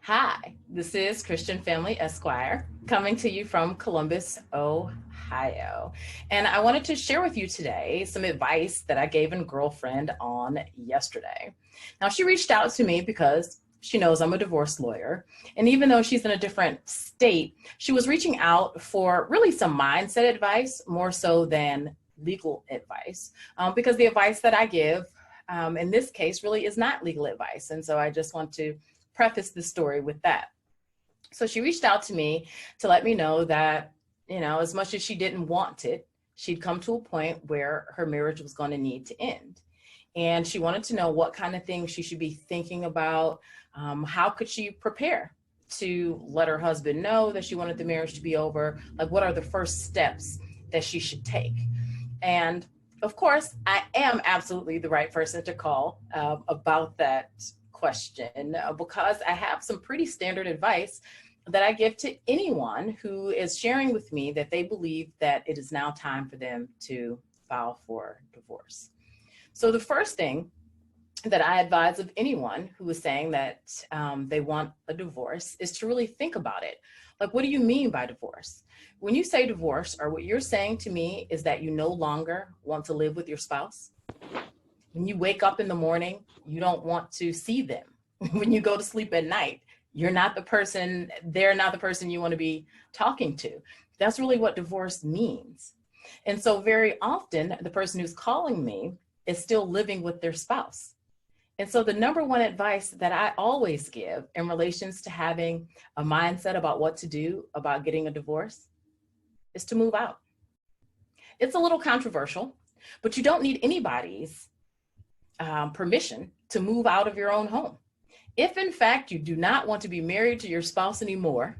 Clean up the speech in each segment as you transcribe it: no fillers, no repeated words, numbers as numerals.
Hi, this is Christian Family Esquire coming to you from Columbus, Ohio. And I wanted to share with you today some advice that I gave a girlfriend on yesterday. Now, she reached out to me because she knows I'm a divorce lawyer. And even though she's in a different state, she was reaching out for really some mindset advice more so than legal advice, because the advice that I give in this case really is not legal advice. And so I just want to preface the story with that. So she reached out to me to let me know that, as much as she didn't want it, she'd come to a point where her marriage was going to need to end. And she wanted to know what kind of things she should be thinking about. How could she prepare to let her husband know that she wanted the marriage to be over? Like, what are the first steps that she should take? And of course, I am absolutely the right person to call about that question, because I have some pretty standard advice that I give to anyone who is sharing with me that they believe that it is now time for them to file for divorce. So the first thing that I advise of anyone who is saying that they want a divorce is to really think about it. Like, what do you mean by divorce? When you say divorce, or what you're saying to me is that you no longer want to live with your spouse. When you wake up in the morning, you don't want to see them. When you go to sleep at night, they're not the person you want to be talking to. That's really what divorce means. And so very often the person who's calling me is still living with their spouse. And so the number one advice that I always give in relations to having a mindset about what to do about getting a divorce is to move out. It's a little controversial, but you don't need anybody's permission to move out of your own home. If in fact you do not want to be married to your spouse anymore,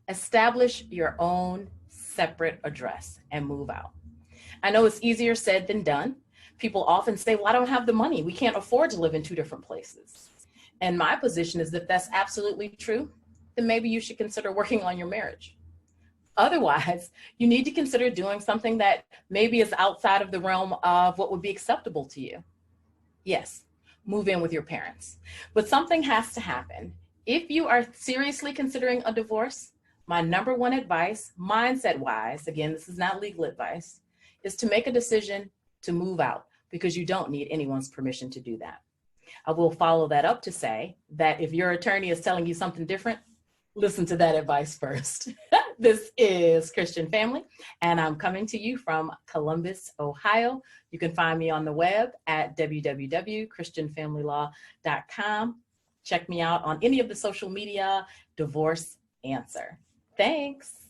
establish your own separate address and move out. I know it's easier said than done. People often say, well, I don't have the money. We can't afford to live in two different places. And my position is that if that's absolutely true, then maybe you should consider working on your marriage. Otherwise, you need to consider doing something that maybe is outside of the realm of what would be acceptable to you. Yes, move in with your parents. But something has to happen. If you are seriously considering a divorce, my number one advice, mindset-wise, again, this is not legal advice, is to make a decision to move out, because you don't need anyone's permission to do that. I will follow that up to say that if your attorney is telling you something different, listen to that advice first. This is Christian Family, and I'm coming to you from Columbus, Ohio. You can find me on the web at www.christianfamilylaw.com. Check me out on any of the social media, Divorce Answer. Thanks.